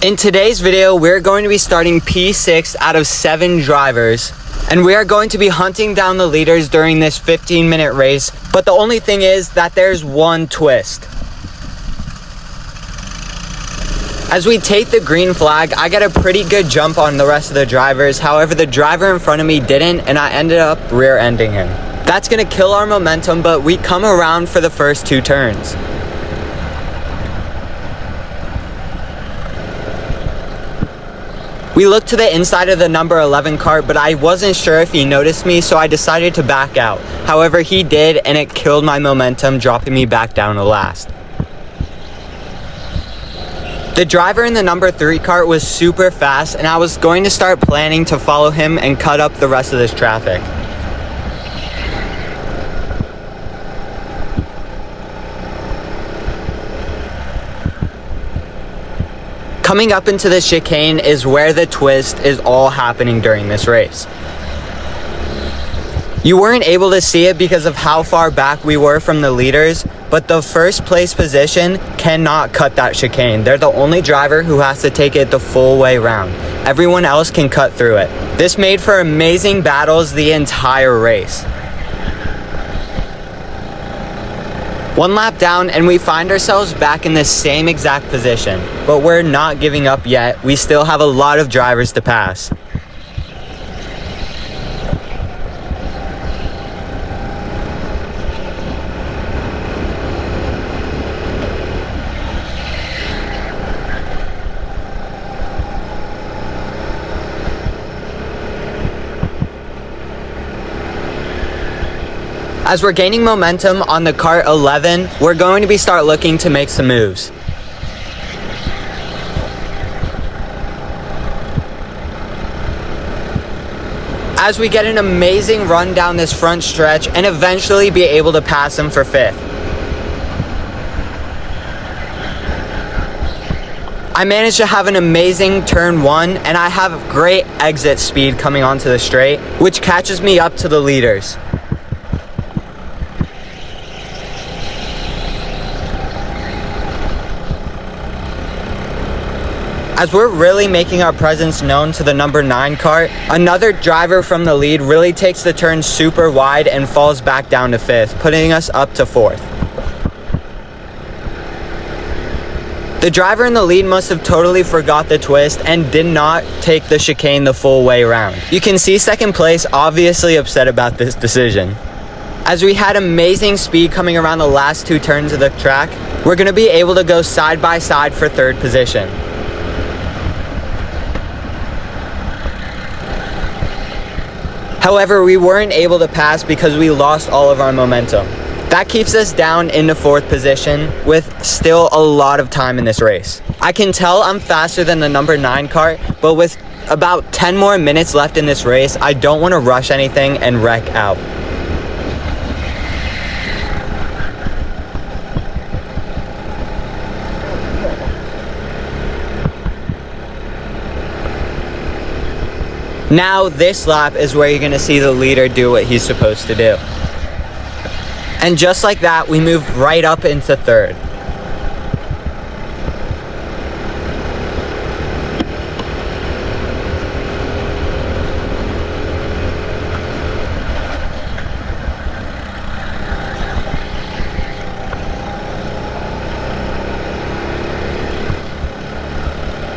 In today's video, we're going to be starting P6 out of 7 drivers, and we are going to be hunting down the leaders during this 15-minute race, but the only thing is that there's one twist. As we take the green flag, I got a pretty good jump on the rest of the drivers. However, the driver in front of me didn't, and I ended up rear-ending him. That's gonna kill our momentum, but we come around for the first 2 turns. We looked to the inside of the number 11 cart, but I wasn't sure if he noticed me, so I decided to back out. However, he did, and it killed my momentum, dropping me back down to last. The driver in the number 3 cart was super fast, and I was going to start planning to follow him and cut up the rest of this traffic. Coming up into the chicane is where the twist is all happening during this race. You weren't able to see it because of how far back we were from the leaders, but the first place position cannot cut that chicane. They're the only driver who has to take it the full way round. Everyone else can cut through it. This made for amazing battles the entire race. One lap down and we find ourselves back in the same exact position, but we're not giving up yet. We still have a lot of drivers to pass. As we're gaining momentum on the cart 11, we're going to start looking to make some moves. As we get an amazing run down this front stretch and eventually be able to pass him for 5th. I managed to have an amazing turn 1, and I have great exit speed coming onto the straight, which catches me up to the leaders. As we're really making our presence known to the number 9 cart, another driver from the lead really takes the turn super wide and falls back down to 5th, putting us up to 4th. The driver in the lead must have totally forgot the twist and did not take the chicane the full way around. You can see second place obviously upset about this decision. As we had amazing speed coming around the last 2 turns of the track, we're going to be able to go side by side for 3rd position. However, we weren't able to pass because we lost all of our momentum. That keeps us down into 4th position with still a lot of time in this race. I can tell I'm faster than the number 9 cart, but with about 10 more minutes left in this race, I don't want to rush anything and wreck out. Now this lap is where you're going to see the leader do what he's supposed to do. And just like that, we move right up into 3rd.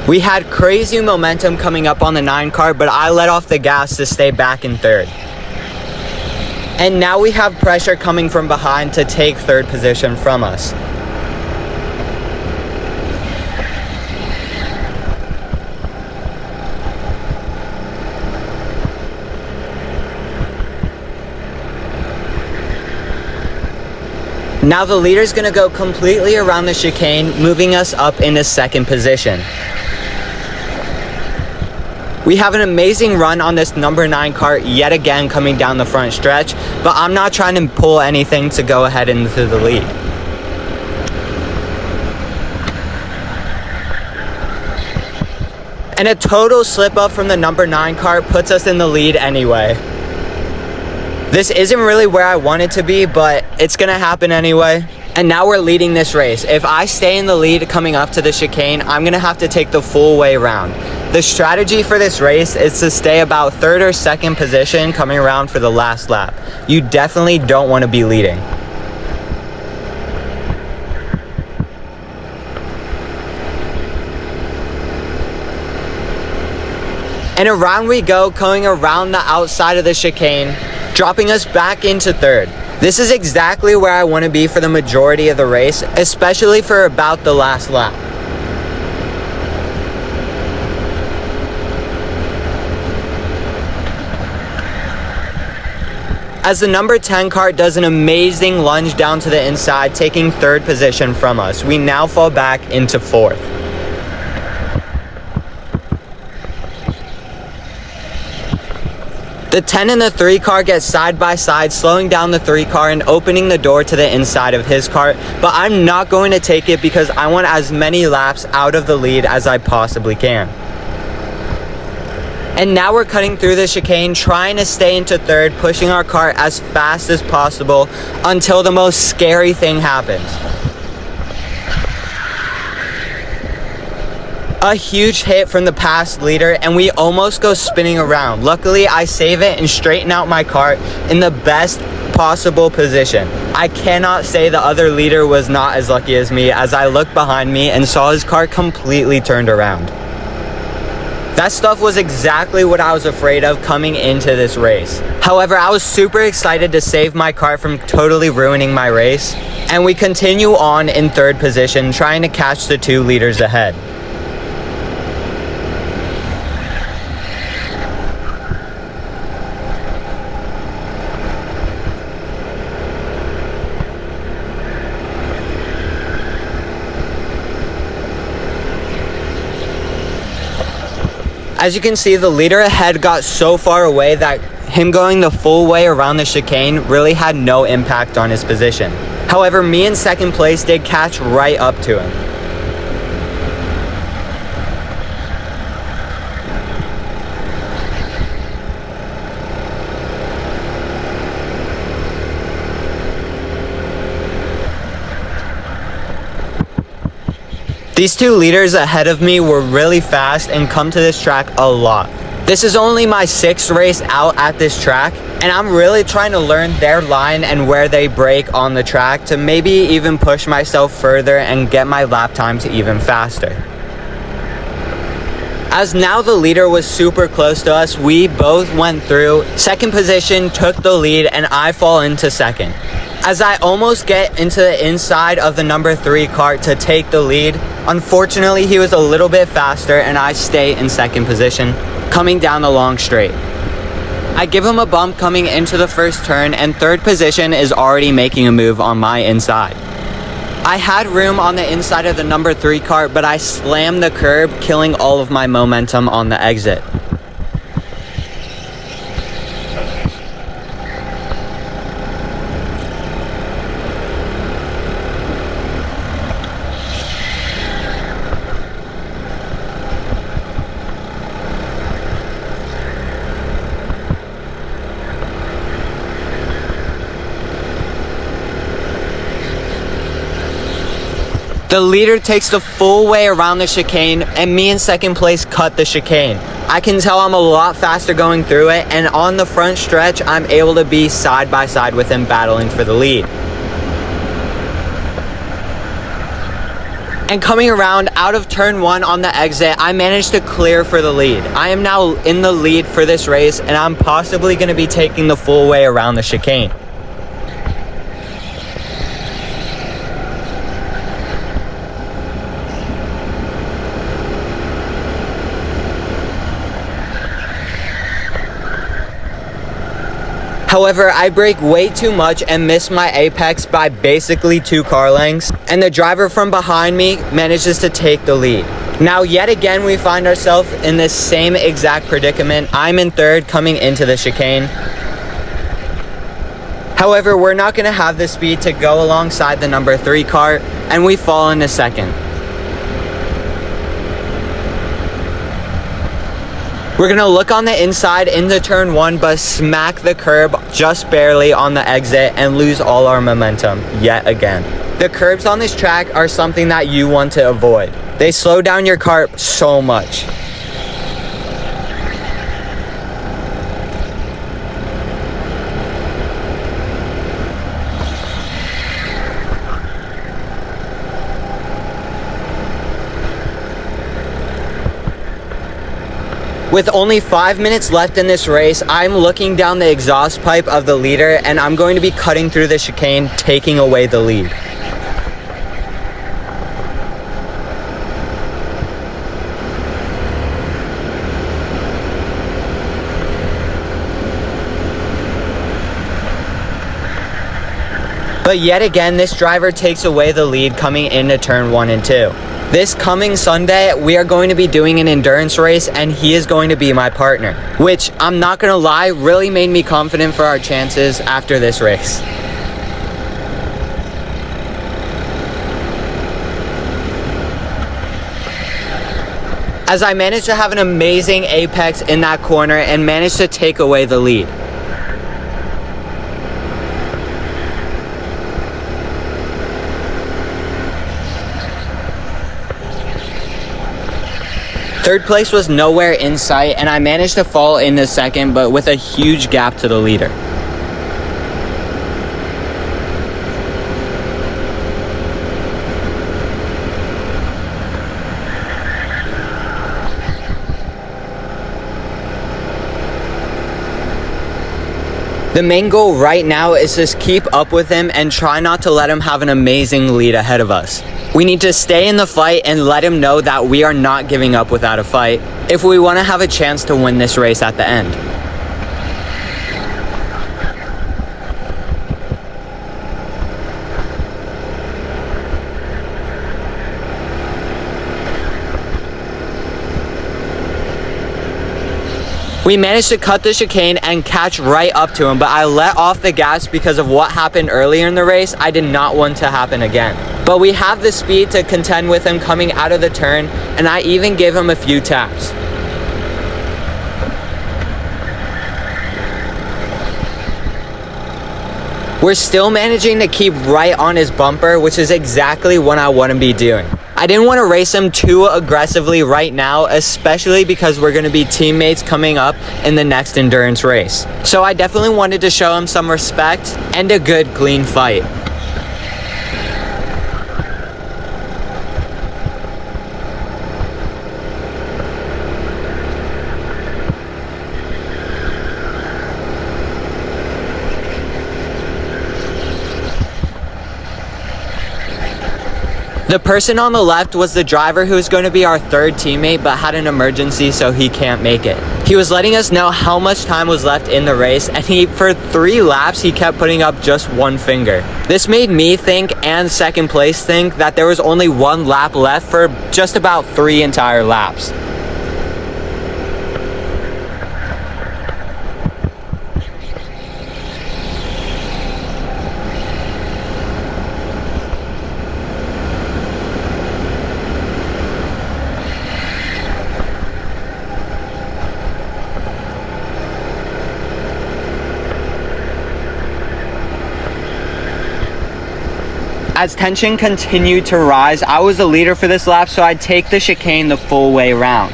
We had crazy momentum coming up on the 9 cart, but I let off the gas to stay back in 3rd. And now we have pressure coming from behind to take 3rd position from us. Now the leader's gonna go completely around the chicane, moving us up into 2nd position. We have an amazing run on this number 9 cart yet again coming down the front stretch, but I'm not trying to pull anything to go ahead into the lead. And a total slip up from the number 9 cart puts us in the lead anyway. This isn't really where I want it to be, but it's gonna happen anyway. And now we're leading this race. If I stay in the lead coming up to the chicane, I'm gonna have to take the full way around. The strategy for this race is to stay about third or second position coming around for the last lap. You definitely don't want to be leading. And around we go, going around the outside of the chicane, dropping us back into third. This is exactly where I want to be for the majority of the race, especially for about the last lap. As the number 10 cart does an amazing lunge down to the inside, taking third position from us, we now fall back into fourth. The 10 and the 3 car get side by side, slowing down the 3 car and opening the door to the inside of his cart, but I'm not going to take it because I want as many laps out of the lead as I possibly can. And now we're cutting through the chicane, trying to stay into third, pushing our cart as fast as possible until the most scary thing happens. A huge hit from the past leader, and we almost go spinning around. Luckily, I save it and straighten out my cart in the best possible position. I cannot say the other leader was not as lucky as me, as I looked behind me and saw his cart completely turned around. That stuff was exactly what I was afraid of coming into this race. However, I was super excited to save my cart from totally ruining my race, and we continue on in third position, trying to catch the 2 leaders ahead. As you can see, the leader ahead got so far away that him going the full way around the chicane really had no impact on his position. However, me in second place did catch right up to him. These 2 leaders ahead of me were really fast and come to this track a lot. This is only my 6th race out at this track, and I'm really trying to learn their line and where they brake on the track to maybe even push myself further and get my lap time to even faster. As now the leader was super close to us, we both went through. Second position took the lead, and I fall into second. As I almost get into the inside of the number 3 cart to take the lead, unfortunately he was a little bit faster and I stay in second position, coming down the long straight. I give him a bump coming into the first turn, and third position is already making a move on my inside. I had room on the inside of the number 3 cart, but I slammed the curb, killing all of my momentum on the exit. The leader takes the full way around the chicane, and me in second place cut the chicane. I can tell I'm a lot faster going through it, and on the front stretch, I'm able to be side by side with him battling for the lead. And coming around out of turn 1 on the exit, I managed to clear for the lead. I am now in the lead for this race, and I'm possibly going to be taking the full way around the chicane. However, I brake way too much and missed my apex by basically 2 car lengths, and the driver from behind me manages to take the lead. Now, yet again, we find ourselves in this same exact predicament. I'm in third coming into the chicane. However, we're not going to have the speed to go alongside the number 3 car, and we fall into second. We're going to look on the inside into turn 1, but smack the curb just barely on the exit and lose all our momentum yet again. The curbs on this track are something that you want to avoid. They slow down your kart so much. With only 5 minutes left in this race, I'm looking down the exhaust pipe of the leader and I'm going to be cutting through the chicane, taking away the lead. But yet again, this driver takes away the lead coming into turn 1 and 2. This coming Sunday, we are going to be doing an endurance race and he is going to be my partner, which I'm not gonna lie, really made me confident for our chances after this race. As I managed to have an amazing apex in that corner and managed to take away the lead. Third place was nowhere in sight and I managed to fall into second, but with a huge gap to the leader. The main goal right now is just keep up with him and try not to let him have an amazing lead ahead of us. We need to stay in the fight and let him know that we are not giving up without a fight if we want to have a chance to win this race at the end. We managed to cut the chicane and catch right up to him, but I let off the gas because of what happened earlier in the race. I did not want to happen again. But we have the speed to contend with him coming out of the turn, and I even gave him a few taps. We're still managing to keep right on his bumper, which is exactly what I want to be doing. I didn't want to race him too aggressively right now, especially because we're going to be teammates coming up in the next endurance race. So I definitely wanted to show him some respect and a good, clean fight. The person on the left was the driver who was going to be our third teammate but had an emergency, so he can't make it. He was letting us know how much time was left in the race, and for 3 laps he kept putting up just one finger. This made me think and second place think that there was only 1 lap left for just about 3 entire laps. As tension continued to rise, I was the leader for this lap, so I'd take the chicane the full way around.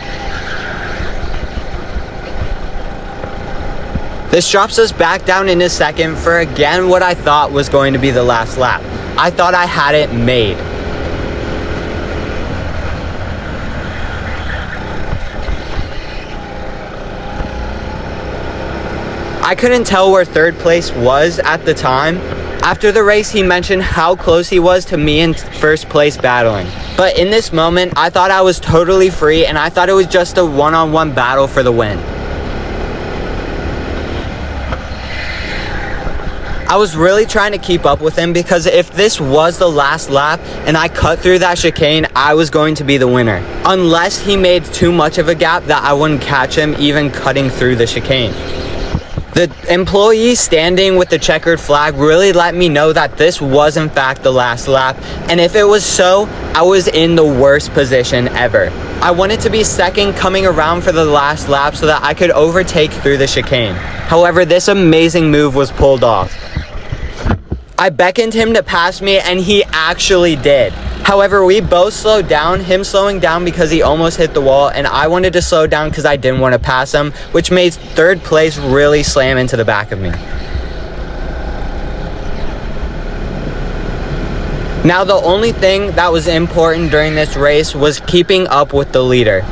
This drops us back down into second for again what I thought was going to be the last lap. I thought I had it made. I couldn't tell where third place was at the time. After the race, he mentioned how close he was to me in first place battling. But in this moment, I thought I was totally free and I thought it was just a one-on-one battle for the win. I was really trying to keep up with him because if this was the last lap and I cut through that chicane, I was going to be the winner. Unless he made too much of a gap that I wouldn't catch him even cutting through the chicane. The employee standing with the checkered flag really let me know that this was in fact the last lap, and if it was so, I was in the worst position ever. I wanted to be second coming around for the last lap so that I could overtake through the chicane. However, this amazing move was pulled off. I beckoned him to pass me and he actually did. However, we both slowed down, him slowing down because he almost hit the wall, and I wanted to slow down because I didn't want to pass him, which made third place really slam into the back of me. Now, the only thing that was important during this race was keeping up with the leader.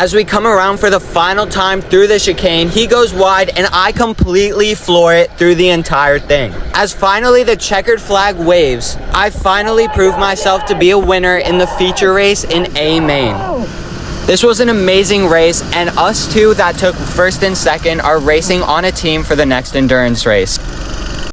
As we come around for the final time through the chicane, he goes wide and I completely floor it through the entire thing. As finally the checkered flag waves, I finally proved myself to be a winner in the feature race in A main. This was an amazing race, and us two that took first and second are racing on a team for the next endurance race.